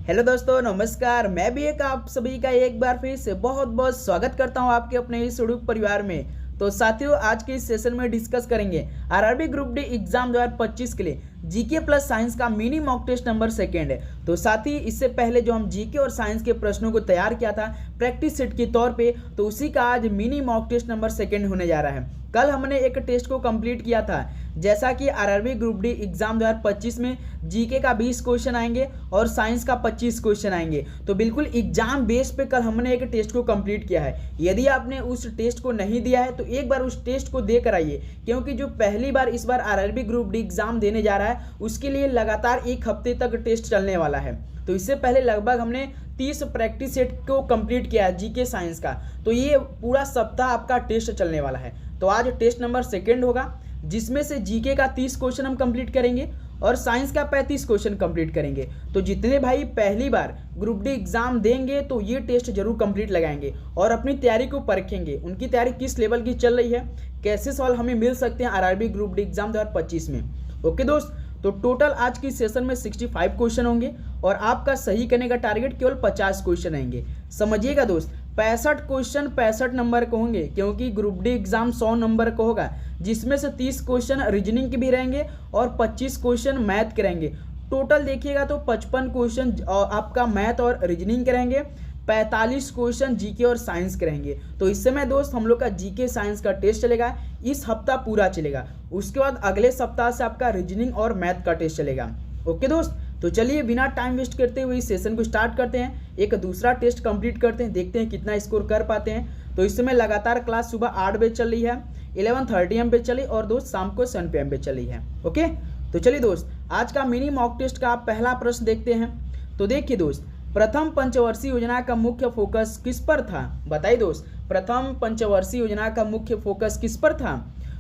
Hello दोस्तों, नमस्कार। मैं भी एक आप सभी का एक बार फिर से बहुत बहुत स्वागत करता हूं आपके अपने इस यूट्यूब परिवार में। तो साथियों, आज के इस सेशन में डिस्कस करेंगे आरआरबी ग्रुप डी एग्जाम 2025 के लिए जीके प्लस साइंस का mini mock test number second है। तो साथ ही इससे पहले जो हम जीके और साइंस के प्रश्नों को तैयार किया था प्रैक्टिस सेट के तौर पे, तो उसी का आज mini mock test number second होने जा रहा है। कल हमने एक टेस्ट को कंप्लीट किया था, जैसा कि आरआरबी ग्रुप डी एग्जाम 2025 में जीके का 20 क्वेश्चन आएंगे और साइंस का 25 क्वेश्चन आएंगे। तो बिल्कुल एग्जाम बेस पे कल हमने एक टेस्ट को कंप्लीट किया है। यदि आपने उस टेस्ट को नहीं दिया है तो एक बार उस टेस्ट को दे कर आइए, क्योंकि जो पहली बार इस बार आरआरबी ग्रुप डी एग्जाम देने जा रहा है उसके लिए लगातार एक हफ्ते तक टेस्ट चलने वाला है। तो इससे पहले लगभग हमने 30 प्रैक्टिस सेट को कंप्लीट किया है जीके साइंस का। तो ये पूरा सप्ताह आपका टेस्ट चलने वाला है। तो आज टेस्ट नंबर सेकेंड होगा, जिसमें से जीके का 30 क्वेश्चन हम कंप्लीट करेंगे और साइंस का 35 क्वेश्चन कंप्लीट करेंगे। तो जितने भाई पहली बार ग्रुप डी एग्जाम देंगे तो ये टेस्ट जरूर कंप्लीट लगाएंगे और अपनी तैयारी को परखेंगे, उनकी तैयारी किस लेवल की चल रही है, कैसे सवाल हमें मिल सकते हैं आरआरबी ग्रुप डी एग्जाम 2025 में। ओके दोस्त, तो टोटल आज की सेशन में 65 क्वेश्चन होंगे और आपका सही करने का टारगेट केवल 50 क्वेश्चन आएंगे। समझिएगा दोस्त, 65 क्वेश्चन 65 नंबर के होंगे, क्योंकि ग्रुप डी एग्जाम 100 नंबर का होगा, जिसमें से 30 क्वेश्चन रीजनिंग के भी रहेंगे और 25 क्वेश्चन मैथ के रहेंगे। टोटल देखिएगा तो 55 क्वेश्चन आपका मैथ और रीजनिंग के रहेंगे, 45 क्वेश्चन जीके और साइंस के रहेंगे। तो इस समय दोस्त हम लोग का जीके साइंस का टेस्ट चलेगा, इस हफ्ता पूरा चलेगा। उसके बाद अगले सप्ताह से आपका रीजनिंग और मैथ का टेस्ट चलेगा। ओके दोस्त, तो चलिए बिना टाइम वेस्ट करते हुए इस सेशन को स्टार्ट करते हैं। एक दूसरा टेस्ट कंप्लीट करते हैं, देखते हैं कितना स्कोर कर पाते हैं। तो इस समय लगातार क्लास सुबह 8 बजे चल रही है, 11:30 AM पे चली और दोस्त शाम को 7 PM पे चली है। ओके, तो चलिए दोस्त आज का मिनी मॉक टेस्ट का पहला प्रश्न देखते हैं। तो देखिए दोस्त, प्रथम पंचवर्षीय योजना का मुख्य फोकस किस पर था? बताइए दोस्त, प्रथम पंचवर्षीय योजना का मुख्य फोकस किस पर था?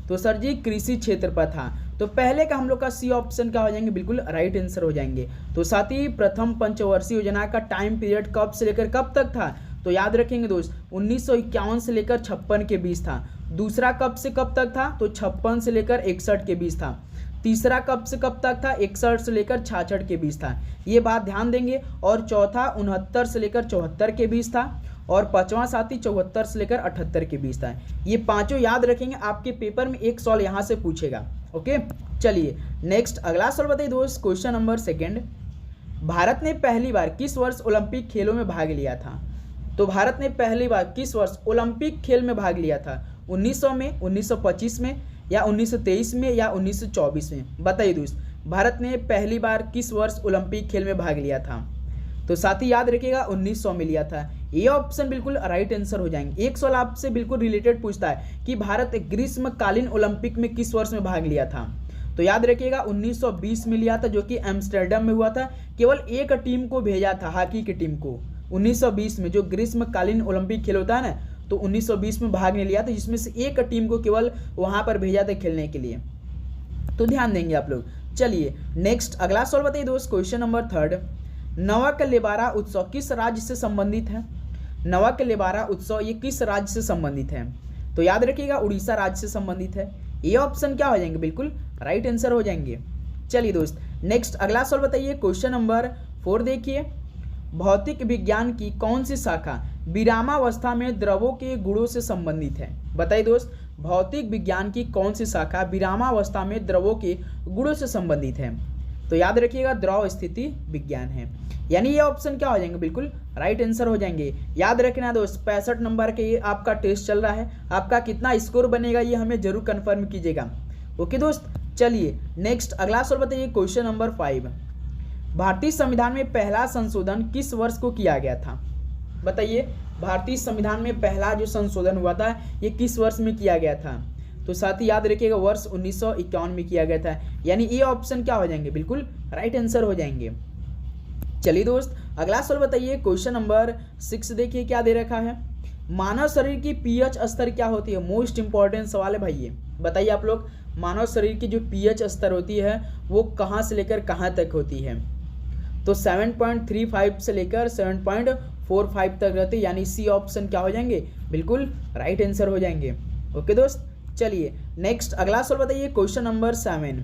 तो सर जी कृषि क्षेत्र पर था। तो पहले का हम लोग का सी ऑप्शन क्या हो जाएंगे, बिल्कुल राइट आंसर हो जाएंगे। तो साथ ही प्रथम पंचवर्षीय योजना का टाइम पीरियड कब से लेकर कब तक था? तो याद रखेंगे दोस्त 1951 से लेकर 56 के बीच था। दूसरा कब से कब तक था? तो 56 से लेकर 61 के बीच था। तीसरा कब से कब तक था? 61 से लेकर 66 के बीच था, ये बात ध्यान देंगे। और चौथा 69 से लेकर 74 के बीच था। और पांचवा साथी 74 से लेकर 78 के बीच था। ये पांचों याद रखेंगे, आपके पेपर में एक सवाल यहाँ से पूछेगा। ओके, चलिए नेक्स्ट अगला सवाल बताइए दोस्त, क्वेश्चन नंबर सेकेंड। भारत ने पहली बार किस वर्ष ओलंपिक खेलों में भाग लिया था? तो भारत ने पहली बार किस वर्ष ओलंपिक खेल में भाग लिया था? 1900 में, 1925 में, या 1923 में, या 1924 में? बताइए दोस्त, भारत ने पहली बार किस वर्ष ओलंपिक खेल में भाग लिया था? तो साथ ही याद रखिएगा 1900 में लिया था। ये ऑप्शन बिल्कुल राइट आंसर हो जाएंगे। एक सवाल आपसे बिल्कुल रिलेटेड पूछता है कि भारत ग्रीष्मकालीन ओलंपिक में किस वर्ष में भाग लिया था? तो याद रखिएगा 1920 में लिया था, जो कि एम्स्टर्डम में हुआ था। केवल एक टीम को भेजा था, हॉकी की टीम को 1920 में, जो ग्रीष्मकालीन ओलंपिक खेल होता है ना, तो 1920 में भाग नहीं लिया था, जिसमें से एक टीम को केवल वहां पर भेजा था खेलने के लिए। तो ध्यान देंगे आप लोग। चलिए नेक्स्ट अगला सवाल बताइए दोस्त, क्वेश्चन नंबर थर्ड। नवाकलेबारा उत्सव किस राज्य से संबंधित है? नवाकलेबारा उत्सव ये किस राज्य से संबंधित है? तो याद रखिएगा उड़ीसा राज्य से संबंधित है। ये ऑप्शन क्या हो जाएंगे, बिल्कुल राइट आंसर हो जाएंगे। चलिए दोस्त नेक्स्ट अगला सवाल बताइए, क्वेश्चन नंबर 4 देखिए। भौतिक विज्ञान की कौन सी शाखा विरामावस्था में द्रवों के गुणों से संबंधित है? बताइए दोस्त, भौतिक विज्ञान की कौन सी शाखा विरामावस्था में द्रवों के गुणों से संबंधित है? तो याद रखिएगा द्रव स्थिति विज्ञान है, यानी ये ऑप्शन क्या हो जाएंगे, बिल्कुल राइट आंसर हो जाएंगे। याद रखना दोस्त 65 नंबर के ये आपका टेस्ट चल रहा है, आपका कितना स्कोर बनेगा ये हमें जरूर कंफर्म कीजिएगा। ओके दोस्त, चलिए नेक्स्ट अगला सवाल बताइए, क्वेश्चन नंबर 5। भारतीय संविधान में पहला संशोधन किस वर्ष को किया गया था? बताइए, भारतीय संविधान में पहला जो संशोधन हुआ था ये किस वर्ष में किया गया था? तो साथ ही याद रखिएगा वर्ष 1951 में किया गया था, यानी ये ऑप्शन क्या हो जाएंगे, बिल्कुल राइट आंसर हो जाएंगे। चलिए दोस्त अगला सवाल बताइए, क्वेश्चन नंबर 6 देखिए क्या दे रखा है। मानव शरीर की पीएच स्तर क्या होती है? मोस्ट इंपॉर्टेंट सवाल है भाई ये। बताइए आप लोग, मानव शरीर की जो पीएच स्तर होती है वो कहाँ से लेकर कहाँ तक होती है? तो 7.35 से लेकर 7.45 तक रहती है, यानी सी ऑप्शन क्या हो जाएंगे, बिल्कुल राइट आंसर हो जाएंगे। ओके दोस्त, चलिए नेक्स्ट अगला सवाल बताइए, question number 7।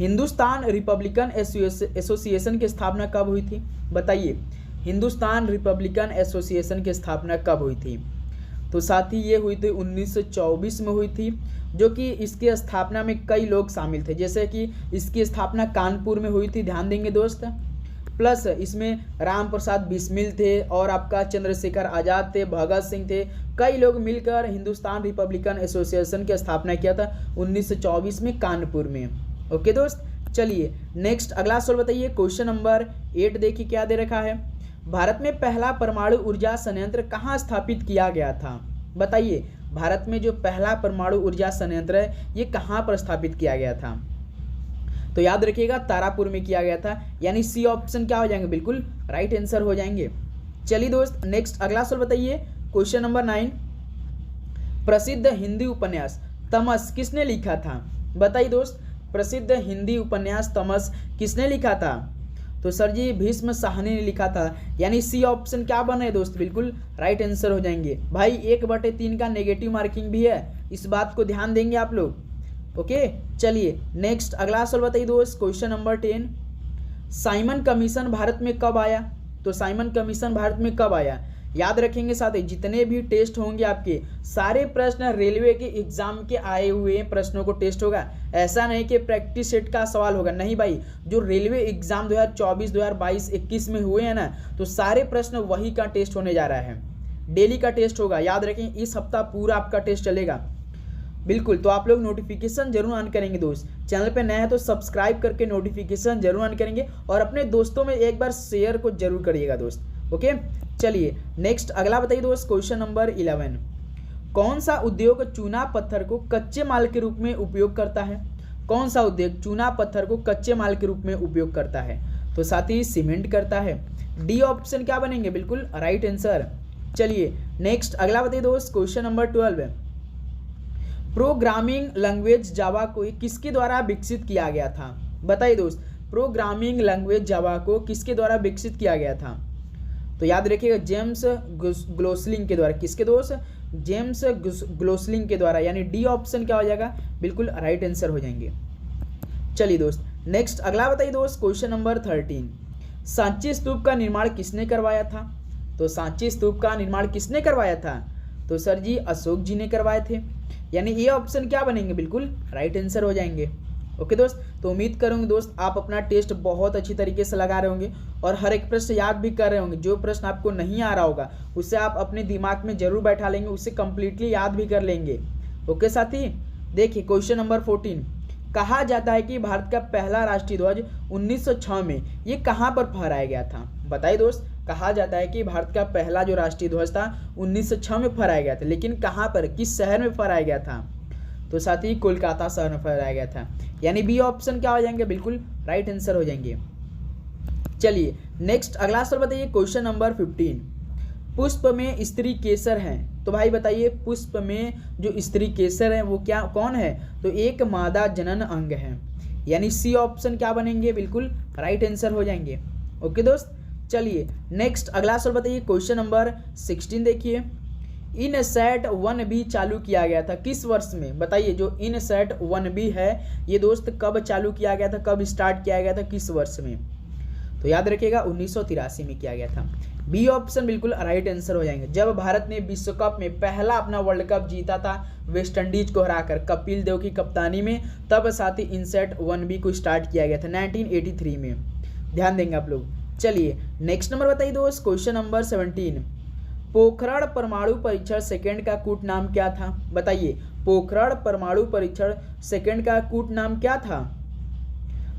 Hindustan Republican association की स्थापना कब हुई थी? बताइए, हिंदुस्तान रिपब्लिकन एसोसिएशन की स्थापना कब हुई थी? तो साथ ही ये हुई थी 1924 में हुई थी, जो कि इसकी स्थापना में कई लोग शामिल थे। जैसे कि इसकी स्थापना कानपुर में हुई थी, ध्यान देंगे दोस्त। प्लस इसमें राम प्रसाद बिस्मिल थे और आपका चंद्रशेखर आज़ाद थे, भगत सिंह थे, कई लोग मिलकर हिंदुस्तान रिपब्लिकन एसोसिएशन की स्थापना किया था 1924 में कानपुर में। ओके दोस्त, चलिए नेक्स्ट अगला सवाल बताइए। क्वेश्चन नंबर 8 देखिए क्या दे रखा है। भारत में पहला परमाणु ऊर्जा संयंत्र कहाँ स्थापित किया गया था? बताइए, भारत में जो पहला परमाणु ऊर्जा संयंत्र है ये कहाँ पर स्थापित किया गया था? तो याद रखिएगा तारापुर में किया गया था, यानी सी ऑप्शन क्या हो जाएंगे, बिल्कुल राइट आंसर हो जाएंगे। चलिए दोस्त नेक्स्ट अगला सवाल बताइए। क्वेश्चन नंबर 9, प्रसिद्ध हिंदी उपन्यास तमस किसने लिखा था? बताइए दोस्त, प्रसिद्ध हिंदी उपन्यास तमस किसने लिखा था? तो सर जी भीष्म साहनी ने लिखा था, यानी सी ऑप्शन क्या बना है दोस्त, बिल्कुल राइट आंसर हो जाएंगे। भाई 1/3 का नेगेटिव मार्किंग भी है, इस बात को ध्यान देंगे आप लोग। ओके, चलिए नेक्स्ट अगला सवाल बताइए दोस्त। Question number 10, Simon commission Bharat में कब आया? तो साइमन कमीशन भारत में कब आया? याद रखेंगे साथ ही जितने भी टेस्ट होंगे आपके सारे प्रश्न रेलवे के एग्जाम के आए हुए प्रश्नों को टेस्ट होगा। ऐसा नहीं कि प्रैक्टिस सेट का सवाल होगा, नहीं भाई, जो रेलवे एग्जाम 2024, 2022, 21 में हुए हैं ना, तो सारे प्रश्न वही का टेस्ट होने जा रहा है। डेली का टेस्ट होगा, याद रखें इस हफ्ता पूरा आपका टेस्ट चलेगा बिल्कुल। तो आप लोग नोटिफिकेशन जरूर ऑन करेंगे दोस्त। चैनल पे नया है तो सब्सक्राइब करके नोटिफिकेशन जरूर ऑन करेंगे और अपने दोस्तों में एक बार शेयर को जरूर करिएगा दोस्त। ओके, चलिए नेक्स्ट अगला बताइए दोस्त। क्वेश्चन नंबर 11, कौन सा उद्योग चूना पत्थर को कच्चे माल के रूप में उपयोग करता है? कौन सा उद्योग चूना पत्थर को कच्चे माल के रूप में उपयोग करता है? तो साथ ही सीमेंट करता है। डी ऑप्शन क्या बनेंगे, बिल्कुल राइट आंसर। चलिए नेक्स्ट अगला बताइए दोस्त। क्वेश्चन नंबर 12, प्रोग्रामिंग लैंग्वेज जावा को किसके द्वारा विकसित किया गया था? बताइए दोस्त, प्रोग्रामिंग लैंग्वेज जावा को किसके द्वारा विकसित किया गया था? तो याद रखिएगा जेम्स ग्लोसलिंग के द्वारा। किसके दोस्त? जेम्स ग्लोसलिंग के द्वारा, यानी डी ऑप्शन क्या हो जाएगा, बिल्कुल राइट आंसर हो जाएंगे। चलिए दोस्त नेक्स्ट अगला बताइए दोस्त। क्वेश्चन नंबर 13, सांची स्तूप का निर्माण किसने करवाया था? तो सांची स्तूप का निर्माण किसने करवाया था? तो सर जी अशोक जी ने करवाए थे, यानी ये ऑप्शन क्या बनेंगे, बिल्कुल राइट आंसर हो जाएंगे। ओके दोस्त, तो उम्मीद करूंगा दोस्त आप अपना टेस्ट बहुत अच्छी तरीके से लगा रहे होंगे और हर एक प्रश्न याद भी कर रहे होंगे। जो प्रश्न आपको नहीं आ रहा होगा उसे आप अपने दिमाग में जरूर बैठा लेंगे, उसे कंप्लीटली याद भी कर लेंगे। ओके साथी, देखिए क्वेश्चन नंबर 14, कहा जाता है कि भारत का पहला राष्ट्रीय ध्वज 1906 में ये कहाँ पर फहराया गया था? बताइए दोस्त, कहा जाता है कि भारत का पहला जो राष्ट्रीय ध्वज था 1906 में फहराया गया था, लेकिन कहाँ पर, किस शहर में फहराया गया था? तो साथ ही कोलकाता शहर में फहराया गया था, यानी बी ऑप्शन क्या हो जाएंगे, बिल्कुल राइट आंसर हो जाएंगे। चलिए नेक्स्ट अगला सवाल बताइए। क्वेश्चन नंबर 15, पुष्प में स्त्री केसर है। तो भाई बताइए पुष्प में जो स्त्री केसर है वो क्या कौन है? तो एक मादा जनन अंग है, यानी सी ऑप्शन क्या बनेंगे, बिल्कुल राइट आंसर हो जाएंगे। ओके दोस्त, चलिए नेक्स्ट अगला सवाल बताइए। क्वेश्चन नंबर 16 देखिए, इनसैट 1B चालू किया गया था किस वर्ष में? बताइए जो इनसैट 1B है ये दोस्त कब चालू किया गया था, कब स्टार्ट किया गया था, किस वर्ष में? तो याद रखिएगा 1983 में किया गया था। बी ऑप्शन बिल्कुल राइट आंसर हो जाएंगे। जब भारत ने विश्व कप में पहला अपना वर्ल्ड कप जीता था वेस्ट इंडीज को हराकर कपिल देव की कप्तानी में, तब साथ ही इनसैट 1B को स्टार्ट किया गया था 1983 में, ध्यान देंगे आप लोग। चलिए नेक्स्ट नंबर बताइए दोस्त। क्वेश्चन नंबर 17, पोखरण परमाणु परीक्षण सेकंड का कूट नाम क्या था? बताइए पोखरण परमाणु परीक्षण सेकंड का कूट नाम क्या था?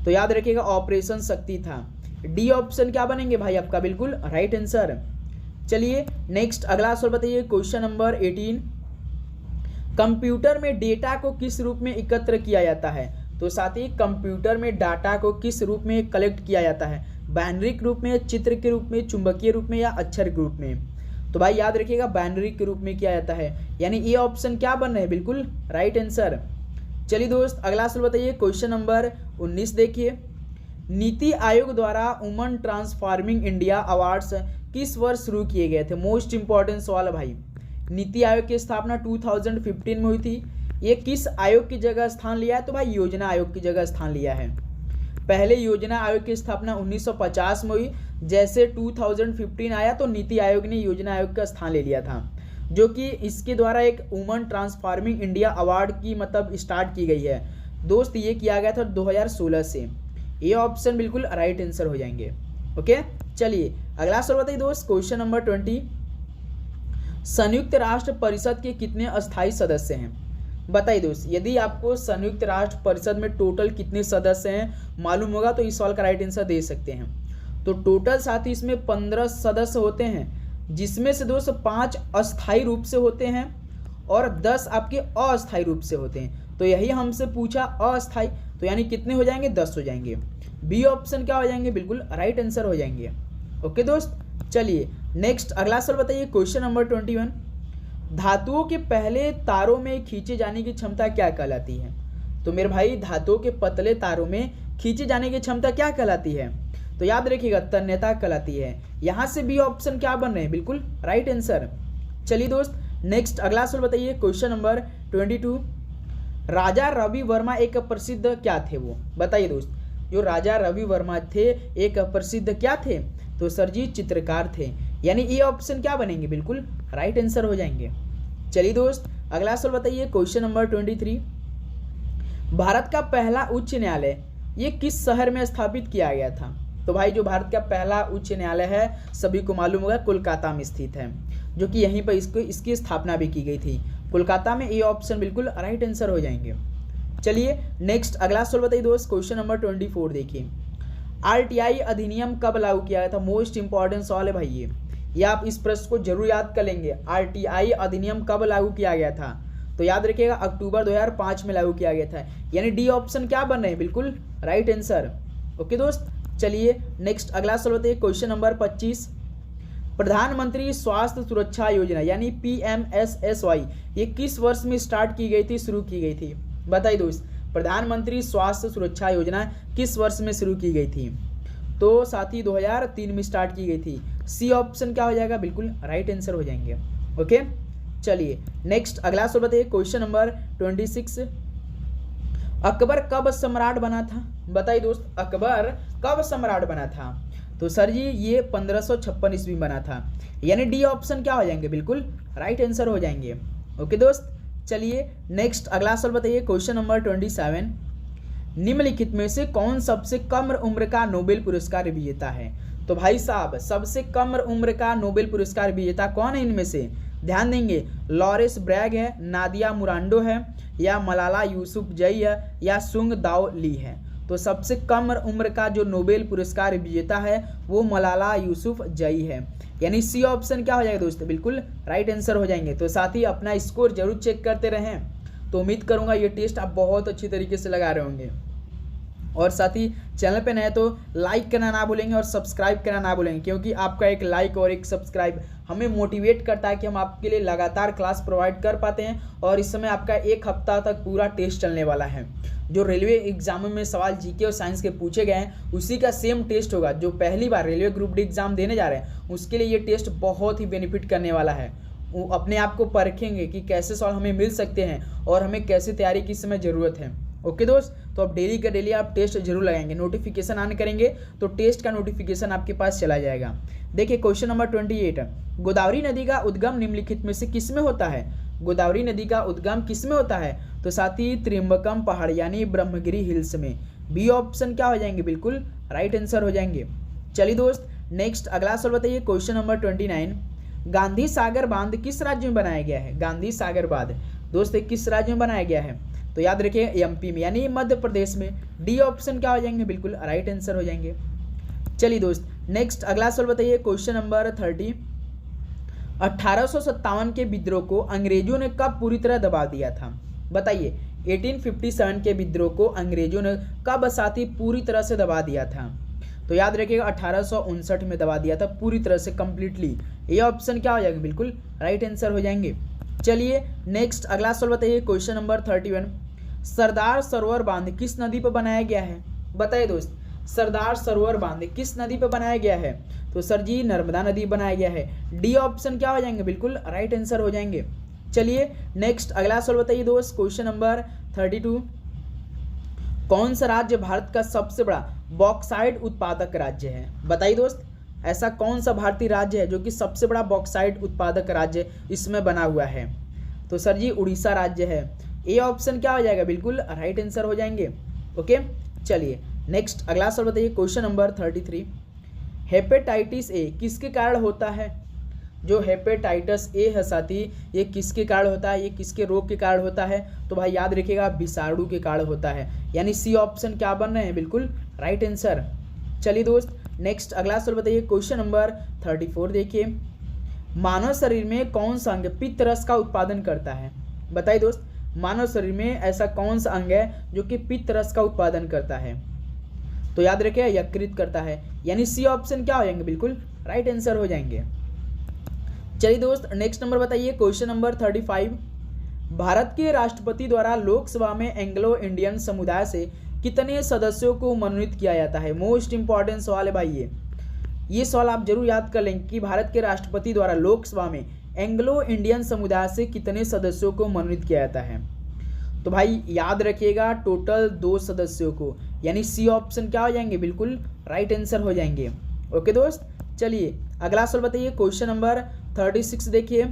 तो याद रखिएगा ऑपरेशन शक्ति था। डी ऑप्शन क्या बनेंगे भाई आपका, बिल्कुल राइट आंसर। चलिए नेक्स्ट अगला सवाल बताइए। क्वेश्चन नंबर 18, कंप्यूटर में डेटा को किस रूप में एकत्र किया जाता है? तो साथ ही कंप्यूटर में डाटा को किस रूप में कलेक्ट किया जाता है? बाइनरी के रूप में, चित्र के रूप में, चुंबकीय रूप में या अक्षर के रूप में? तो भाई याद रखिएगा बाइनरी के रूप में किया जाता है, यानी ये ऑप्शन क्या बन रहा है, बिल्कुल राइट आंसर। चलिए दोस्त अगला सवाल बताइए। क्वेश्चन नंबर 19 देखिए, नीति आयोग द्वारा वुमन ट्रांसफॉर्मिंग इंडिया अवार्ड्स किस वर्ष शुरू किए गए थे? मोस्ट इंपॉर्टेंट सवाल है भाई। नीति आयोग की स्थापना 2015 में हुई थी। ये किस आयोग की जगह स्थान लिया है? तो भाई योजना आयोग की जगह स्थान लिया है। पहले योजना आयोग की स्थापना 1950 में हुई। जैसे 2015 आया तो नीति आयोग ने योजना आयोग का स्थान ले लिया था, जो कि इसके द्वारा एक वुमन ट्रांसफॉर्मिंग इंडिया अवार्ड की मतलब स्टार्ट की गई है दोस्त। ये किया गया था 2016 से। ये ऑप्शन बिल्कुल राइट आंसर हो जाएंगे। ओके, चलिए अगला सवाल बताइए दोस्त। क्वेश्चन नंबर 20, संयुक्त राष्ट्र परिषद के कितने अस्थायी सदस्य हैं? बताइए दोस्त, यदि आपको संयुक्त राष्ट्र परिषद में टोटल कितने सदस्य हैं मालूम होगा तो इस सवाल का राइट आंसर दे सकते हैं। तो टोटल साथ ही इसमें 15 सदस्य होते हैं, जिसमें से दोस्त 5 अस्थायी रूप से होते हैं और 10 आपके अस्थायी रूप से होते हैं। तो यही हमसे पूछा अस्थायी, तो यानी कितने हो जाएंगे? 10 हो जाएंगे। बी ऑप्शन क्या हो जाएंगे? बिल्कुल राइट आंसर हो जाएंगे। ओके दोस्त, चलिए नेक्स्ट अगला सवाल बताइए। क्वेश्चन नंबर 21, धातुओं के पहले तारों में खींचे जाने की क्षमता क्या कहलाती है? तो मेरे भाई धातुओं के पतले तारों में खींचे जाने की क्षमता क्या कहलाती है? तो याद रखिएगा तन्यता कहलाती है। यहाँ से बी ऑप्शन क्या बन रहे हैं? बिल्कुल राइट आंसर। चलिए दोस्त नेक्स्ट अगला सवाल बताइए। क्वेश्चन नंबर 22, राजा रवि वर्मा एक प्रसिद्ध क्या थे? वो बताइए दोस्त, जो राजा रवि वर्मा थे एक प्रसिद्ध क्या थे? तो सर जी चित्रकार थे। यानी ये ऑप्शन क्या बनेंगे? बिल्कुल राइट आंसर हो जाएंगे। चलिए दोस्त अगला सवाल बताइए। क्वेश्चन नंबर 23, भारत का पहला उच्च न्यायालय ये किस शहर में स्थापित किया गया था? तो भाई जो भारत का पहला उच्च न्यायालय है सभी को मालूम होगा कोलकाता में स्थित है, जो कि यहीं पर इसकी स्थापना भी की गई थी कोलकाता में। ये ऑप्शन बिल्कुल राइट आंसर हो जाएंगे। चलिए नेक्स्ट अगला सवाल बताइए दोस्त। क्वेश्चन नंबर 24 देखिए, आरटीआई अधिनियम कब लागू किया गया था? मोस्ट इंपॉर्टेंट सवाल है भाई ये आप इस प्रश्न को जरूर याद कर लेंगे। आरटीआई अधिनियम कब लागू किया गया था? तो याद रखिएगा अक्टूबर 2005 में लागू किया गया था। यानी डी ऑप्शन क्या बन रहे हैं? बिल्कुल राइट आंसर। ओके दोस्त, चलिए नेक्स्ट अगला सवाल बताइए। क्वेश्चन नंबर 25, प्रधानमंत्री स्वास्थ्य सुरक्षा योजना यानी PMSSY ये किस वर्ष में स्टार्ट की गई थी, शुरू की गई थी? बताइए दोस्त, प्रधानमंत्री स्वास्थ्य सुरक्षा योजना किस वर्ष में शुरू की गई थी? तो साथ ही 2003 में स्टार्ट की गई थी। सी ऑप्शन क्या हो जाएगा? बिल्कुल राइट आंसर हो जाएंगे। ओके, चलिए नेक्स्ट अगला सवाल बताइए। क्वेश्चन नंबर 26, अकबर कब सम्राट बना था? बताइए दोस्त, अकबर कब सम्राट बना था? तो सर जी ये 1556 ईस्वी बना था। यानी डी ऑप्शन क्या हो जाएंगे? बिल्कुल राइट आंसर हो जाएंगे। ओके दोस्त, चलिए नेक्स्ट अगला सवाल बताइए। क्वेश्चन नंबर 27, निम्नलिखित में से कौन सबसे कम उम्र का नोबेल पुरस्कार विजेता है? तो भाई साहब सबसे कम उम्र का नोबेल पुरस्कार विजेता कौन है इनमें से? ध्यान देंगे, लॉरेंस ब्रैग है, नादिया मुरांडो है, या मलाला यूसुफजई है, या सुंग दाओ ली है। तो सबसे कम उम्र का जो नोबेल पुरस्कार विजेता है वो मलाला यूसुफजई है। यानी सी ऑप्शन क्या हो जाएगा दोस्तों? बिल्कुल राइट आंसर हो जाएंगे। तो साथ ही अपना स्कोर जरूर चेक करते रहें। तो उम्मीद करूंगा ये टेस्ट आप बहुत अच्छी तरीके से लगा रहे होंगे। और साथ ही चैनल पे नए तो लाइक करना ना भूलेंगे और सब्सक्राइब करना ना भूलेंगे, क्योंकि आपका एक लाइक और एक सब्सक्राइब हमें मोटिवेट करता है कि हम आपके लिए लगातार क्लास प्रोवाइड कर पाते हैं। और इस समय आपका एक हफ्ता तक पूरा टेस्ट चलने वाला है। जो रेलवे एग्जाम में सवाल जीके और साइंस के पूछे गए हैं उसी का सेम टेस्ट होगा। जो पहली बार रेलवे ग्रुप डी एग्जाम देने जा रहे हैं उसके लिए ये टेस्ट बहुत ही बेनिफिट करने वाला है। वो अपने आप को परखेंगे कि कैसे सवाल हमें मिल सकते हैं और हमें कैसे तैयारी की समय ज़रूरत है। ओके दोस्त, तो अब डेली का डेली आप टेस्ट जरूर लगाएंगे। नोटिफिकेशन ऑन करेंगे तो टेस्ट का नोटिफिकेशन आपके पास चला जाएगा। देखिए क्वेश्चन नंबर 28, गोदावरी नदी का उद्गम निम्नलिखित में से किस में होता है? गोदावरी नदी का उद्गम किस में होता है? तो साथ ही त्रिम्बकम पहाड़ यानी ब्रह्मगिरी हिल्स में। बी ऑप्शन क्या हो जाएंगे? बिल्कुल राइट आंसर हो जाएंगे। चलिए दोस्त नेक्स्ट अगला सवाल बताइए। क्वेश्चन नंबर 29, गांधी सागर बांध किस राज्य में बनाया गया है? गांधी सागर बांध दोस्त किस राज्य में बनाया गया है? तो याद रखिए एमपी में यानी मध्य प्रदेश में। डी ऑप्शन क्या हो जाएंगे? बिल्कुल राइट आंसर हो जाएंगे। चलिए दोस्त नेक्स्ट अगला सवाल बताइए। क्वेश्चन नंबर 30, 1857 के विद्रोह को अंग्रेजों ने कब पूरी तरह दबा दिया था? बताइए 1857 के विद्रोह को अंग्रेजों ने कब साथ ही पूरी तरह से दबा दिया था? तो याद रखिएगा 1859 में दबा दिया था पूरी तरह से कंप्लीटली। ये ऑप्शन क्या हो जाएगा? बिल्कुल राइट आंसर हो जाएंगे। चलिए नेक्स्ट अगला सवाल बताइए। क्वेश्चन नंबर 31, सरदार सरोवर बांध किस नदी पर बनाया गया है? बताइए दोस्त सरदार सरोवर बांध किस नदी पर बनाया गया है? तो सर जी नर्मदा नदी बनाया गया है। डी ऑप्शन क्या हो जाएंगे? बिल्कुल राइट आंसर हो जाएंगे। चलिए नेक्स्ट अगला सवाल बताइए दोस्त। क्वेश्चन नंबर 32, कौन सा राज्य भारत का सबसे बड़ा बॉक्साइट उत्पादक राज्य है? बताइए दोस्त, ऐसा कौन सा भारतीय राज्य है जो कि सबसे बड़ा बॉक्साइट उत्पादक राज्य इसमें बना हुआ है? तो सर जी उड़ीसा राज्य है। ए ऑप्शन क्या हो जाएगा? बिल्कुल राइट आंसर हो जाएंगे। ओके, चलिए नेक्स्ट अगला सवाल बताइए, क्वेश्चन नंबर 33। हेपेटाइटिस ए किसके कारण होता है? जो हेपेटाइटिस ए है साथी, ये किसके कारण होता है? ये किसके रोग के कारण होता है? तो भाई याद रखिएगा, विषाणु के कारण होता है, यानी सी ऑप्शन क्या बन रहे हैं? बिल्कुल राइट आंसर। चलिए दोस्त नेक्स्ट अगला सवाल बताइए, क्वेश्चन नंबर 34 देखिए। मानव शरीर में कौन सा अंग पित्त रस का उत्पादन करता है? बताइए दोस्त, मानव शरीर में ऐसा कौन सा अंग है जो कि पित्त रस का उत्पादन करता है? तो याद रखिए यकृत करता है, यानी सी ऑप्शन क्या हो जाएंगे? बिल्कुल राइट आंसर हो जाएंगे। चलिए दोस्त नेक्स्ट नंबर बताइए, क्वेश्चन नंबर 35। भारत के राष्ट्रपति द्वारा लोकसभा में एंग्लो इंडियन समुदाय से कितने सदस्यों को मनोनीत किया जाता है? मोस्ट इंपॉर्टेंट सवाल है भाई ये सवाल आप जरूर याद कर लेंगे कि भारत के राष्ट्रपति द्वारा लोकसभा में एंग्लो इंडियन समुदाय से कितने सदस्यों को मनोनीत किया जाता है? तो भाई याद रखिएगा टोटल 2 सदस्यों को, यानी सी ऑप्शन क्या हो जाएंगे? बिल्कुल राइट आंसर हो जाएंगे। ओके दोस्त, चलिए अगला सवाल बताइए, क्वेश्चन नंबर 36 देखिए।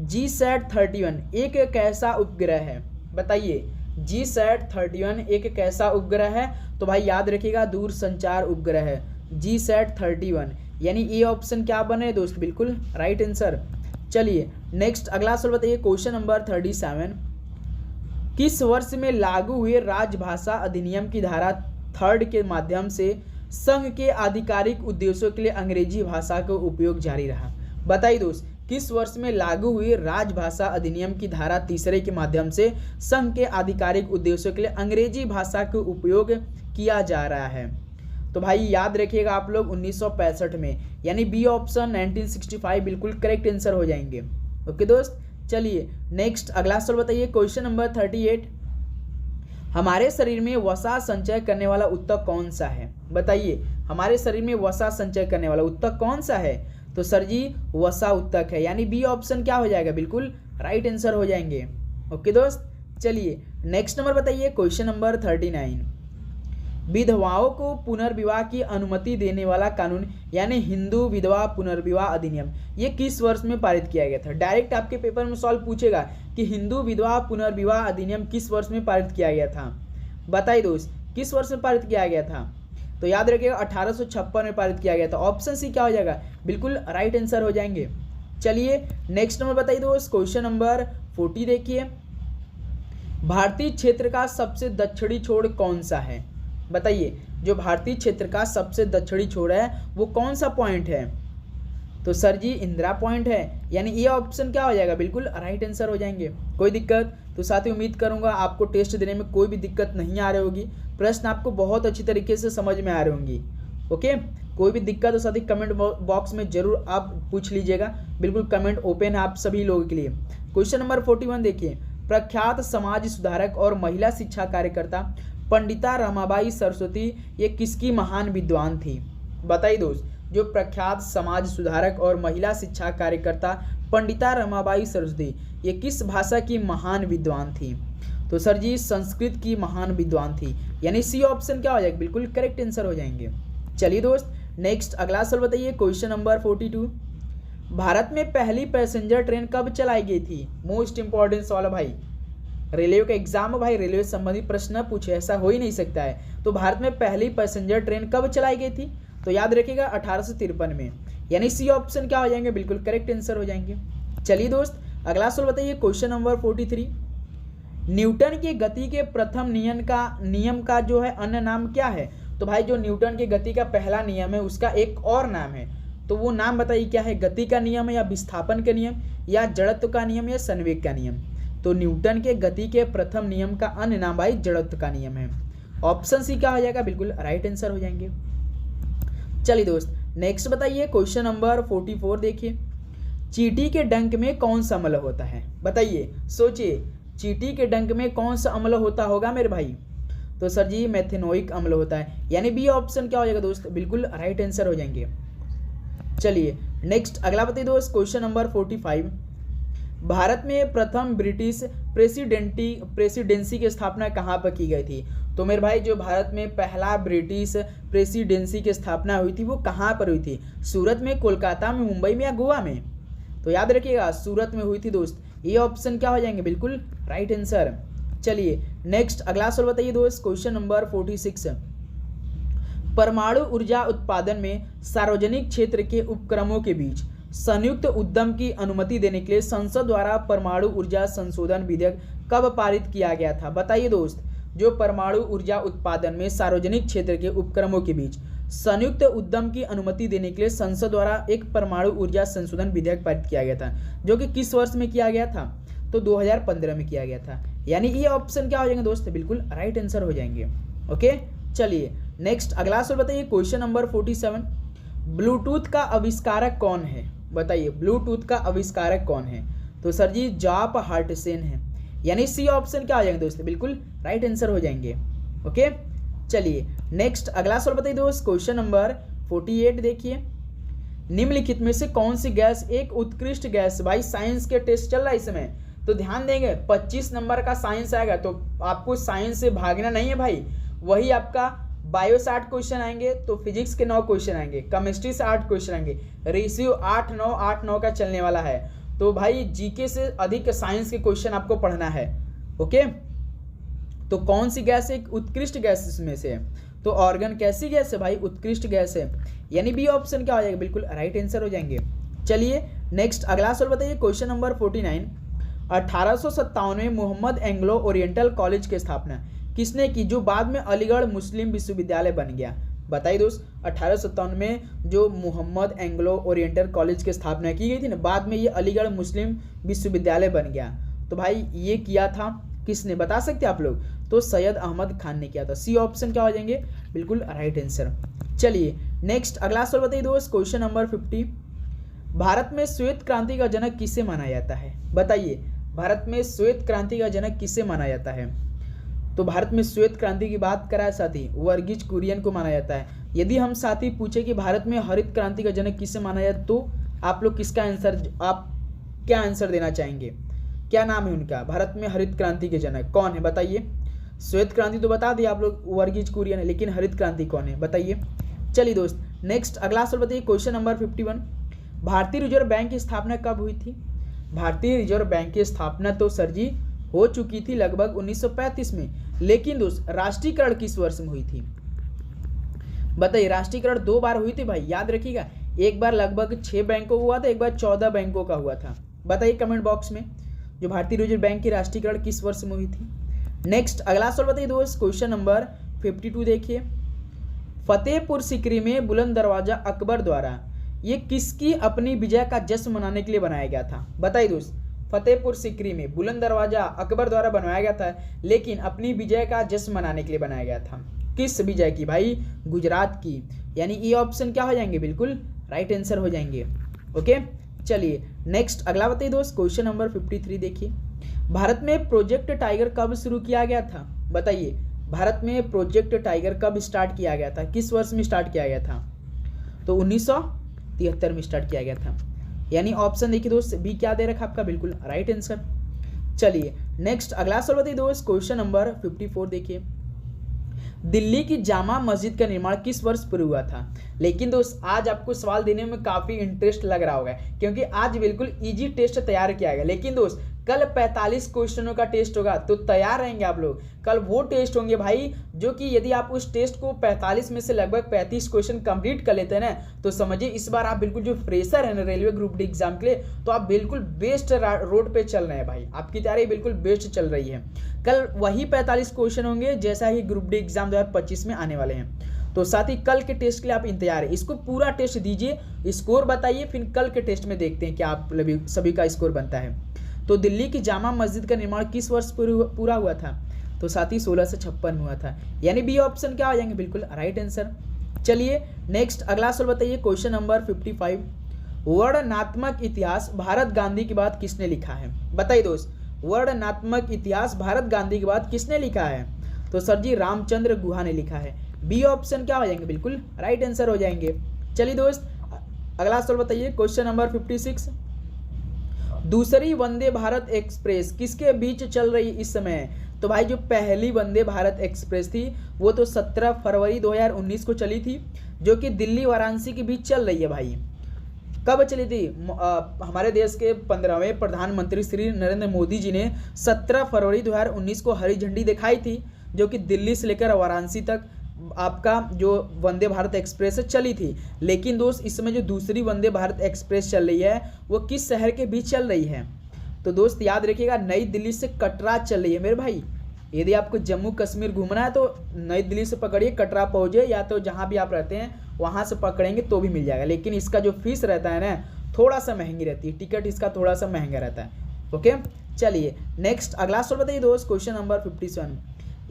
GSAT-31 एक कैसा उपग्रह है? बताइए, GSAT-31 एक कैसा उपग्रह है? तो भाई याद रखिएगा दूरसंचार उपग्रह है GSAT-31, यानी ए ऑप्शन क्या बने दोस्त? बिल्कुल राइट आंसर। चलिए नेक्स्ट अगला सवाल बताइए, क्वेश्चन नंबर 37। किस वर्ष में लागू हुए राजभाषा अधिनियम की धारा 3 के माध्यम से संघ के आधिकारिक उद्देश्यों के लिए अंग्रेजी भाषा का उपयोग जारी रहा? बताइए दोस्त, किस वर्ष में लागू हुई राजभाषा अधिनियम की धारा 3 के माध्यम से संघ के आधिकारिक उद्देश्यों के लिए अंग्रेजी भाषा का उपयोग किया जा रहा है? तो भाई याद रखिएगा आप लोग 1965 में, यानी बी ऑप्शन 1965 बिल्कुल करेक्ट आंसर हो जाएंगे। ओके दोस्त, चलिए नेक्स्ट अगला सवाल बताइए, क्वेश्चन नंबर 38। हमारे शरीर में वसा संचय करने वाला ऊतक कौन सा है? बताइए, हमारे शरीर में वसा संचय करने वाला ऊतक कौन सा है? तो सर जी वसा ऊतक है, यानी बी ऑप्शन क्या हो जाएगा? बिल्कुल राइट आंसर हो जाएंगे। ओके दोस्त, चलिए नेक्स्ट नंबर बताइए, क्वेश्चन नंबर 39। विधवाओं को पुनर्विवाह की अनुमति देने वाला कानून यानी हिंदू विधवा पुनर्विवाह अधिनियम ये किस वर्ष में पारित किया गया था? डायरेक्ट आपके पेपर में सवाल पूछेगा कि हिंदू विधवा पुनर्विवाह अधिनियम किस वर्ष में पारित किया गया था? बताइए दोस्त, किस वर्ष में पारित किया गया था? तो याद रखिएगा 1856 में पारित किया गया था। ऑप्शन सी क्या हो जाएगा? बिल्कुल राइट आंसर हो जाएंगे। चलिए नेक्स्ट नंबर बताइए दोस्त, क्वेश्चन नंबर 40 देखिए। भारतीय क्षेत्र का सबसे दक्षिणी छोर कौन सा है? बताइए, जो भारतीय क्षेत्र का सबसे दक्षिणी छोर है वो कौन सा पॉइंट है? तो सर जी इंदिरा पॉइंट है, यानी ये ऑप्शन क्या हो जाएगा? बिल्कुल राइट आंसर हो जाएंगे। कोई दिक्कत? तो साथ ही उम्मीद करूंगा आपको टेस्ट देने में कोई भी दिक्कत नहीं आ रही होगी, प्रश्न आपको बहुत अच्छी तरीके से समझ में आ रहे होंगी। ओके, कोई भी दिक्कत हो साथ ही कमेंट बॉक्स में जरूर आप पूछ लीजिएगा, बिल्कुल कमेंट ओपन है आप सभी लोगों के लिए। क्वेश्चन नंबर 41 देखिए। प्रख्यात समाज सुधारक और महिला शिक्षा कार्यकर्ता पंडिता रमाबाई सरस्वती ये किसकी महान विद्वान थी? बताइए दोस्त, जो प्रख्यात समाज सुधारक और महिला शिक्षा कार्यकर्ता पंडिता रमाबाई सरस्वती ये किस भाषा की महान विद्वान थी? तो सर जी संस्कृत की महान विद्वान थी, यानी सी ऑप्शन क्या हो जाएगा? बिल्कुल करेक्ट आंसर हो जाएंगे। चलिए दोस्त नेक्स्ट अगला सवाल बताइए, क्वेश्चन नंबर 42। भारत में पहली पैसेंजर ट्रेन कब चलाई गई थी? मोस्ट इंपॉर्टेंट सवाल है भाई, रेलवे का एग्जाम है भाई, रेलवे संबंधी प्रश्न पूछे, ऐसा हो ही नहीं सकता है। तो भारत में पहली पैसेंजर ट्रेन कब चलाई गई थी? तो याद रखिएगा 1853 में, यानी सी ऑप्शन क्या हो जाएंगे? बिल्कुल करेक्ट आंसर हो जाएंगे। चलिए दोस्त अगला सवाल बताइए, क्वेश्चन नंबर 43। न्यूटन की गति के प्रथम नियम का जो है अन्य नाम क्या है? तो भाई जो न्यूटन की गति का पहला नियम है उसका एक और नाम है, तो वो नाम बताइए क्या है? गति का नियम है या विस्थापन का नियम या जड़त्व का नियम या संवेग का नियम? तो न्यूटन के गति के प्रथम नियम का अन्य नाम भाई जड़त्व का नियम है। ऑप्शन सी क्या हो जाएगा? बिल्कुल राइट आंसर हो जाएंगे। चलिए दोस्त नेक्स्ट बताइए, क्वेश्चन नंबर 44 देखिए। चींटी के डंक में कौन सा अम्ल होता है? बताइए, सोचिए, चींटी के डंक में कौन सा अम्ल होता होगा मेरे भाई? तो सर जी मेथेनोइक अम्ल होता है, यानी बी ऑप्शन क्या हो जाएगा दोस्त? बिल्कुल राइट आंसर हो जाएंगे। चलिए नेक्स्ट अगला बताइए दोस्त, क्वेश्चन नंबर 45। भारत में प्रथम ब्रिटिश प्रेसिडेंसी की स्थापना कहाँ पर की गई थी? तो मेरे भाई जो भारत में पहला ब्रिटिश प्रेसिडेंसी की स्थापना हुई थी वो कहाँ पर हुई थी? सूरत में, कोलकाता में, मुंबई में या गोवा में? तो याद रखिएगा सूरत में हुई थी दोस्त। ये ऑप्शन क्या हो जाएंगे? बिल्कुल राइट आंसर। चलिए नेक्स्ट अगला सवाल बताइए दोस्त, क्वेश्चन नंबर 46। परमाणु ऊर्जा उत्पादन में सार्वजनिक क्षेत्र के उपक्रमों के बीच संयुक्त उद्यम की अनुमति देने के लिए संसद द्वारा परमाणु ऊर्जा संशोधन विधेयक कब पारित किया गया था? बताइए दोस्त, जो परमाणु ऊर्जा उत्पादन में सार्वजनिक क्षेत्र के उपक्रमों के बीच संयुक्त उद्यम की अनुमति देने के लिए संसद द्वारा एक परमाणु ऊर्जा संशोधन विधेयक पारित किया गया था, जो कि किस वर्ष में किया गया था? तो 2015 में किया गया था। यानी ये ऑप्शन क्या हो जाएंगे दोस्त? बिल्कुल राइट आंसर हो जाएंगे। ओके चलिए नेक्स्ट अगला सवाल बताइए, क्वेश्चन नंबर 47। ब्लूटूथ का आविष्कारक कौन है? बताइए ब्लूटूथ का आविष्कारक कौन है? तो सर जी जॉब हार्टसन है। यानी सी ऑप्शन क्या हो जाएंगे दोस्त? बिल्कुल राइट आंसर हो जाएंगे। ओके चलिए नेक्स्ट अगला सवाल बताइए दोस्त, क्वेश्चन नंबर 48 देखिए। निम्नलिखित में से कौन सी गैस एक उत्कृष्ट गैस? भाई साइंस के टेस्ट चल रहा है इस समय, तो ध्यान देंगे 25 नंबर का साइंस आएगा, तो आपको साइंस से भागना नहीं है भाई। वही आपका बायो से 8 क्वेश्चन आएंगे, तो फिजिक्स के 9 क्वेश्चन आएंगे, केमिस्ट्री से 8 क्वेश्चन आएंगे, रेशियो 8-9 का चलने वाला है। तो भाई जीके से अधिक साइंस के क्वेश्चन आपको पढ़ना है। ओके तो कौन सी गैस एक उत्कृष्ट गैस इसमें से? तो ऑर्गन कैसी गैस है भाई? उत्कृष्ट गैस है। यानी बी ऑप्शन क्या हो जाएगा? बिल्कुल राइट आंसर हो जाएंगे। चलिए नेक्स्ट अगला सवाल बताइए, क्वेश्चन नंबर 49। 1857 में मोहम्मद एंग्लो ओरिएंटल कॉलेज की स्थापना किसने की, जो बाद में अलीगढ़ मुस्लिम विश्वविद्यालय बन गया? बताइए दोस्त 1857 में जो मोहम्मद एंग्लो ओरिएंटल कॉलेज की स्थापना की गई थी ना, बाद में ये अलीगढ़ मुस्लिम विश्वविद्यालय बन गया। तो भाई ये किया था किसने, बता सकते आप लोग? तो सैयद अहमद खान ने किया था। सी ऑप्शन क्या हो जाएंगे? बिल्कुल राइट आंसर। चलिए नेक्स्ट अगला सवाल बताइए दोस्त, क्वेश्चन नंबर 50। भारत में श्वेत क्रांति का जनक किसे माना जाता है? बताइए भारत में श्वेत क्रांति का जनक किसे माना जाता है? तो भारत में श्वेत क्रांति की बात कराए साथी, वर्गीज कुरियन को माना जाता है। यदि हम साथी पूछे कि भारत में हरित क्रांति का जनक किसे माना जाता, तो आप लोग किसका आंसर, आप क्या आंसर देना चाहेंगे? क्या नाम है उनका? भारत में हरित क्रांति के जनक कौन है बताइए? श्वेत क्रांति तो बता दिए आप लोग, वर्गीज कुरियन है, लेकिन हरित क्रांति कौन है बताइए? चलिए दोस्त नेक्स्ट अगला सवाल बताइए, क्वेश्चन नंबर 51। भारतीय रिजर्व बैंक की स्थापना कब हुई थी? भारतीय रिजर्व बैंक की स्थापना तो सर जी हो चुकी थी लगभग 1935 में, लेकिन दोस्त राष्ट्रीयकरण किस वर्ष में हुई थी? बताइए राष्ट्रीयकरण 2 बार हुई थी भाई, याद रखिएगा। एक बार लगभग 6 बैंकों का हुआ था, एक बार 14 बैंकों का हुआ था। बताइए कमेंट बॉक्स में जो भारतीय रिजर्व बैंक की राष्ट्रीयकरण किस वर्ष में हुई थी। नेक्स्ट अगला सवाल बताइए दोस्त, क्वेश्चन नंबर 52 देखिए। फतेहपुर सीकरी में बुलंद दरवाजा अकबर द्वारा ये किसकी अपनी विजय का जश्न मनाने के लिए बनाया गया था? बताइए दोस्त फतेहपुर सीकरी में बुलंद दरवाजा अकबर द्वारा बनवाया गया था, लेकिन अपनी विजय का जश्न मनाने के लिए बनाया गया था। किस विजय की भाई? गुजरात की। यानी ये ऑप्शन क्या हो जाएंगे? बिल्कुल राइट आंसर हो जाएंगे। ओके चलिए नेक्स्ट अगला बताइए दोस्त, क्वेश्चन नंबर 53 देखिए। भारत में प्रोजेक्ट टाइगर कब शुरू किया गया था? बताइए भारत में प्रोजेक्ट टाइगर कब स्टार्ट किया गया था? किस वर्ष में स्टार्ट किया गया था? तो 1973 में स्टार्ट किया गया था। यानी ऑप्शन देखिए दोस्त बी क्या दे रखा आपका? बिल्कुल राइट आंसर। चलिए नेक्स्ट अगला सवाल बताइए दोस्त, क्वेश्चन नंबर 54 देखिए। दिल्ली की जामा मस्जिद का निर्माण किस वर्ष पर हुआ था? लेकिन दोस्त आज आपको सवाल देने में काफी इंटरेस्ट लग रहा होगा, क्योंकि आज बिल्कुल इजी टेस्ट तैयार किया गया। लेकिन दोस्त कल 45 क्वेश्चनों का टेस्ट होगा, तो तैयार रहेंगे आप लोग। कल वो टेस्ट होंगे भाई जो कि यदि आप उस टेस्ट को 45 में से लगभग 35 क्वेश्चन कंप्लीट कर लेते हैं ना, तो समझिए इस बार आप बिल्कुल जो फ्रेशर है ना रेलवे ग्रुप डी एग्जाम के लिए, तो आप बिल्कुल बेस्ट रोड पे चल रहे हैं भाई। आपकी तैयारी बिल्कुल बेस्ट चल रही है। कल वही 45 क्वेश्चन होंगे जैसा ही ग्रुप डी एग्जाम 2025 में आने वाले हैं। तो साथ ही कल के टेस्ट के लिए आप इंतजार है, इसको पूरा टेस्ट दीजिए, स्कोर बताइए, फिर कल के टेस्ट में देखते हैं कि आप सभी का स्कोर बनता है। तो दिल्ली की जामा मस्जिद का निर्माण किस वर्ष पूरा हुआ था? तो साथ ही 1656 में हुआ था। यानी बी ऑप्शन क्या हो जाएंगे? बिल्कुल राइट आंसर। चलिए नेक्स्ट अगला सवाल बताइए, क्वेश्चन नंबर 55। वर्णनात्मक इतिहास भारत गांधी की बात किसने लिखा है? बताइए दोस्त वर्णनात्मक इतिहास भारत गांधी की बात किसने लिखा है? तो सर जी रामचंद्र गुहा ने लिखा है। बी ऑप्शन क्या हो जाएंगे? बिल्कुल राइट आंसर हो जाएंगे। चलिए दोस्त अगला सवाल बताइए, क्वेश्चन नंबर 56। दूसरी वंदे भारत एक्सप्रेस किसके बीच चल रही इस समय? तो भाई जो पहली वंदे भारत एक्सप्रेस थी वो तो 17 फरवरी 2019 को चली थी, जो कि दिल्ली वाराणसी के बीच चल रही है भाई। कब चली थी? हमारे देश के 15वें प्रधानमंत्री श्री नरेंद्र मोदी जी ने 17 फरवरी 2019 को हरी झंडी दिखाई थी, जो कि दिल्ली से लेकर वाराणसी तक आपका जो वंदे भारत एक्सप्रेस चली थी। लेकिन दोस्त इस समय जो दूसरी वंदे भारत एक्सप्रेस चल रही है वो किस शहर के बीच चल रही है? तो दोस्त याद रखिएगा, नई दिल्ली से कटरा चल रही है मेरे भाई। यदि आपको जम्मू कश्मीर घूमना है तो नई दिल्ली से पकड़िए, कटरा पहुँचे, या तो जहाँ भी आप रहते हैं वहाँ से पकड़ेंगे तो भी मिल जाएगा। लेकिन इसका जो फीस रहता है ना थोड़ा सा महंगी रहती है, टिकट इसका थोड़ा सा महंगा रहता है। ओके, चलिए नेक्स्ट अगला सवाल बताइए दोस्त, क्वेश्चन नंबर 57।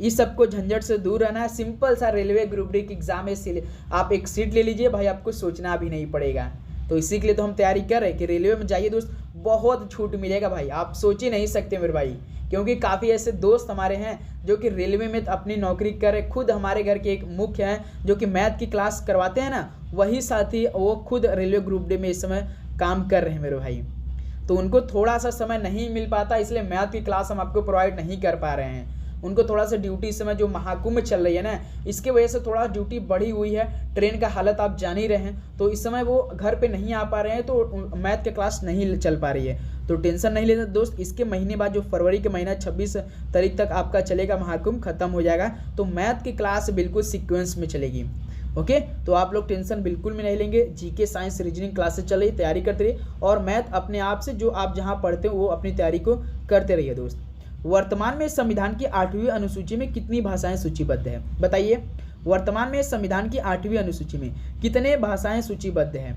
इस सबको झंझट से दूर रहना है, सिंपल सा रेलवे ग्रुप डी की एग्जाम है, आप एक सीट ले लीजिए भाई, आपको सोचना भी नहीं पड़ेगा। तो इसी के लिए तो हम तैयारी कर रहे हैं कि रेलवे में जाइए दोस्त, बहुत छूट मिलेगा भाई, आप सोच ही नहीं सकते मेरे भाई। क्योंकि काफ़ी ऐसे दोस्त हमारे हैं जो कि रेलवे में अपनी नौकरी कर रहे। खुद हमारे घर के एक मुख्य हैं जो कि मैथ की क्लास करवाते हैं ना, वही साथी वो खुद रेलवे ग्रुप डी में इस समय काम कर रहे हैं मेरे भाई। तो उनको थोड़ा सा समय नहीं मिल पाता, इसलिए मैथ की क्लास हम आपको प्रोवाइड नहीं कर पा रहे हैं। उनको थोड़ा सा ड्यूटी इस समय जो महाकुंभ चल रही है ना, इसके वजह से थोड़ा ड्यूटी बढ़ी हुई है। ट्रेन का हालत आप जान ही रहे हैं, तो इस समय वो घर पे नहीं आ पा रहे हैं, तो मैथ की क्लास नहीं चल पा रही है। तो टेंशन नहीं लेना दोस्त, इसके महीने बाद जो फरवरी के महीना 26 तारीख तक आपका चलेगा, महाकुंभ खत्म हो जाएगा, तो मैथ की क्लास बिल्कुल सीक्वेंस में चलेगी। ओके, तो आप लोग टेंशन बिल्कुल भी नहीं लेंगे। जीके, साइंस, रीजनिंग क्लासेस चल रही, तैयारी करते रहिए, और मैथ अपने आप से जो आप जहाँ पढ़ते हो वो अपनी तैयारी को करते रहिए दोस्त। वर्तमान में संविधान की 8वीं अनुसूची में कितनी भाषाएं सूचीबद्ध है? बताइए, वर्तमान में संविधान की 8वीं अनुसूची में कितने भाषाएं सूचीबद्ध है?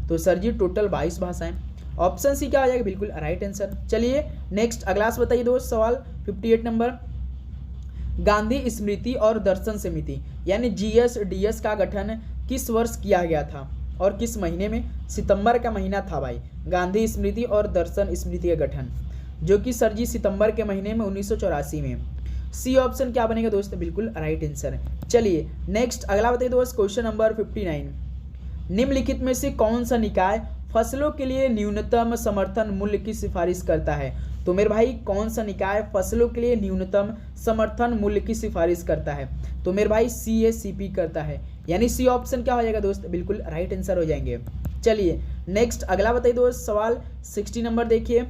तो सर जी टोटल 22 भाषाएं। ऑप्शन सी क्या हो जाएगा? बिल्कुल राइट आंसर। चलिए नेक्स्ट अगला बताइए दोस्त, सवाल 58 नंबर। गांधी स्मृति और दर्शन समिति यानी GSDS का गठन किस वर्ष किया गया था और किस महीने में? सितंबर का महीना था भाई, गांधी स्मृति और दर्शन समिति का गठन, जो कि सर जी सितंबर के महीने में 1984 में। सी ऑप्शन क्या बनेगा दोस्त? बिल्कुल राइट आंसर। चलिए नेक्स्ट अगला बताइए दोस्त, क्वेश्चन नंबर 59। निम्नलिखित में से कौन सा निकाय फसलों के लिए न्यूनतम समर्थन मूल्य की सिफारिश करता है? तो मेरे भाई कौन सा निकाय फसलों के लिए न्यूनतम समर्थन मूल्य की सिफारिश करता है? तो मेरे भाई CACP करता है, यानी सी ऑप्शन क्या हो जाएगा दोस्त? बिल्कुल राइट आंसर हो जाएंगे। चलिए नेक्स्ट अगला बताइए दोस्त, सवाल 60 नंबर देखिए।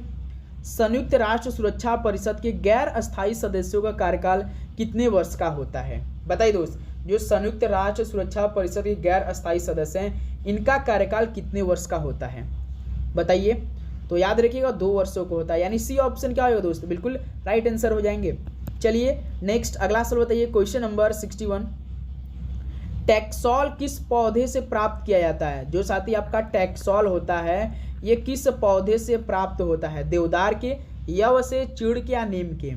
संयुक्त राष्ट्र सुरक्षा परिषद के गैर अस्थायी सदस्यों का कार्यकाल कितने वर्ष का होता है? बताइए दोस्त, जो संयुक्त राष्ट्र सुरक्षा परिषद के गैर अस्थायी सदस्य हैं, इनका कार्यकाल कितने वर्ष का होता है? बताइए। तो याद रखिएगा 2 वर्षों को होता है, यानी सी ऑप्शन क्या होगा दोस्त? बिल्कुल राइट आंसर हो जाएंगे। चलिए नेक्स्ट अगला सवाल बताइए, क्वेश्चन नंबर 61। टैक्सोल किस पौधे से प्राप्त किया जाता है? जो साथी आपका टैक्सोल होता है ये किस पौधे से प्राप्त होता है? देवदार के, यव से, चीड़ के या नीम के?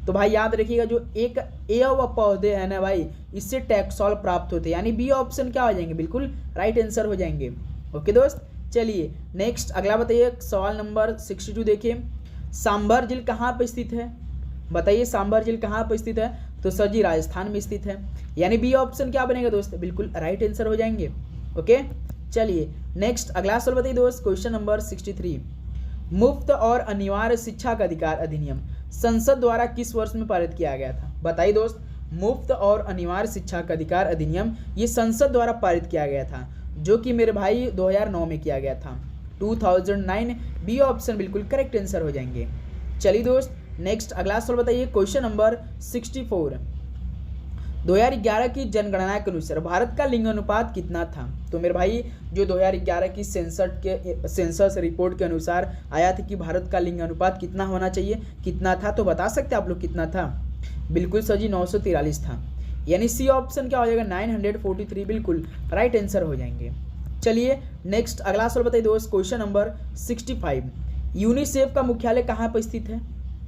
तो भाई याद रखिएगा जो एक यव पौधे है ना भाई, इससे टैक्सोल प्राप्त होते हैं, यानी बी ऑप्शन क्या हो जाएंगे? बिल्कुल राइट आंसर हो जाएंगे। ओके दोस्त, चलिए नेक्स्ट अगला बताइए, सवाल नंबर 62 देखिए। सांभर झील कहाँ पर स्थित है? बताइए सांभर झील कहाँ पर स्थित है? तो सर जी राजस्थान में स्थित है, यानी बी ऑप्शन क्या बनेगा दोस्त? बिल्कुल राइट आंसर हो जाएंगे। ओके, चलिए नेक्स्ट अगला सवाल बताइए दोस्त, क्वेश्चन नंबर 63। मुफ्त और अनिवार्य शिक्षा का अधिकार अधिनियम संसद द्वारा किस वर्ष में पारित किया गया था? बताइए दोस्त, मुफ्त और अनिवार्य शिक्षा का अधिकार अधिनियम ये संसद द्वारा पारित किया गया था, जो कि मेरे भाई 2009 में किया गया था, 2009। बी ऑप्शन बिल्कुल करेक्ट आंसर हो जाएंगे। चलिए दोस्त नेक्स्ट अगला सवाल बताइए, क्वेश्चन नंबर 64। 2011 की जनगणना के अनुसार भारत का लिंग अनुपात कितना था? तो मेरे भाई जो 2011 की सेंसस रिपोर्ट के अनुसार आया था कि भारत का लिंग अनुपात कितना होना चाहिए, कितना था? तो बता सकते हैं आप लोग कितना था? बिल्कुल सर जी 943 था, यानी सी ऑप्शन क्या हो जाएगा? 943 बिल्कुल राइट आंसर हो जाएंगे। चलिए नेक्स्ट अगला सवाल बताइए दोस्त, क्वेश्चन नंबर 65। यूनिसेफ का मुख्यालय कहाँ पर स्थित है?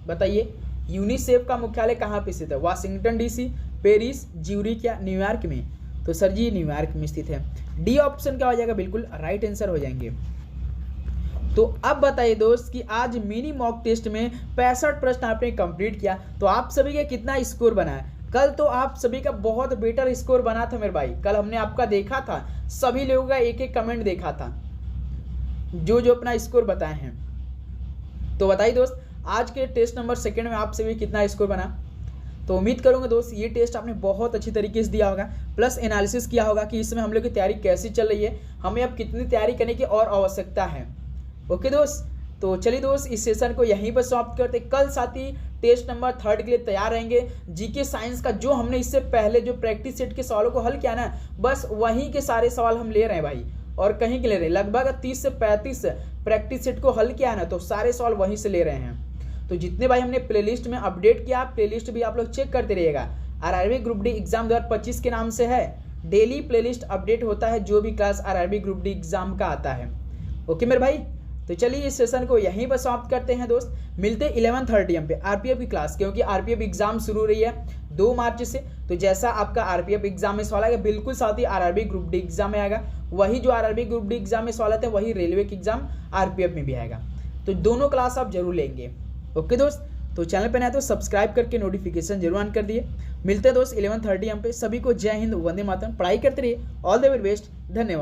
बताइए, यूनिसेफ का मुख्यालय कहाँ पर स्थित है? वाशिंगटन DC, पेरिस, ज्यूरिख या न्यूयॉर्क में? तो सर जी न्यूयॉर्क में स्थित है, डी ऑप्शन क्या हो जाएगा? बिल्कुल राइट आंसर हो जाएंगे। तो अब बताइए दोस्त कि आज मिनी मॉक टेस्ट में 65 प्रश्न आपने कंप्लीट किया, तो आप सभी का कितना स्कोर बना है? कल तो आप सभी का बहुत बेटर स्कोर बना था मेरे भाई, कल हमने आपका देखा था, सभी लोगों का एक एक कमेंट देखा था जो जो अपना स्कोर बताए हैं। तो बताइए दोस्त आज के टेस्ट नंबर 2 में आप सभी कितना स्कोर बना? तो उम्मीद करूँगा दोस्त ये टेस्ट आपने बहुत अच्छी तरीके से दिया होगा, प्लस एनालिसिस किया होगा कि इस समय हम लोग की तैयारी कैसी चल रही है, हमें अब कितनी तैयारी करने की और आवश्यकता है। ओके दोस्त, तो चलिए दोस्त इस सेशन को यहीं पर समाप्त करते। कल साथी टेस्ट नंबर 3 के लिए तैयार रहेंगे। जीके साइंस का जो हमने इससे पहले जो प्रैक्टिस सेट के सवालों को हल किया ना, बस वहीं के सारे सवाल हम ले रहे हैं भाई, और कहीं के ले रहे हैं। लगभग 30 से 35 प्रैक्टिस सेट को हल किया है ना, तो सारे सवाल वहीं से ले रहे हैं। तो जितने भाई हमने प्लेलिस्ट में अपडेट किया, प्लेलिस्ट भी आप लोग चेक करते रहिएगा। आरआरबी ग्रुप डी एग्जाम 2025 के नाम से है, डेली प्लेलिस्ट अपडेट होता है जो भी class RRB group D exam का आता है। ओके मेरे भाई, तो चलिए इस सेशन को यहीं पर समाप्त करते हैं दोस्त। मिलते 11:30 AM पे आरपीएफ की क्लास, क्योंकि आरपीएफ एग्जाम शुरू हो रही है 2 मार्च से। तो जैसा आपका आरपीएफ एग्जाम में सवाल आएगा, बिल्कुल साथ ही आरआरबी ग्रुप डी एग्जाम में आएगा। वही जो आरआरबी ग्रुप डी एग्जाम में सवाल आते हैं, वही रेलवे के एग्जाम आरपीएफ में भी आएगा। तो दोनों क्लास आप जरूर लेंगे। ओके दोस्त, तो चैनल पर नया तो सब्सक्राइब करके नोटिफिकेशन जरूर ऑन कर दिए। मिलते हैं दोस्त 11:30 AM पे। सभी को जय हिंद, वंदे मातरम। पढ़ाई करते रहिए। All the very best. धन्यवाद।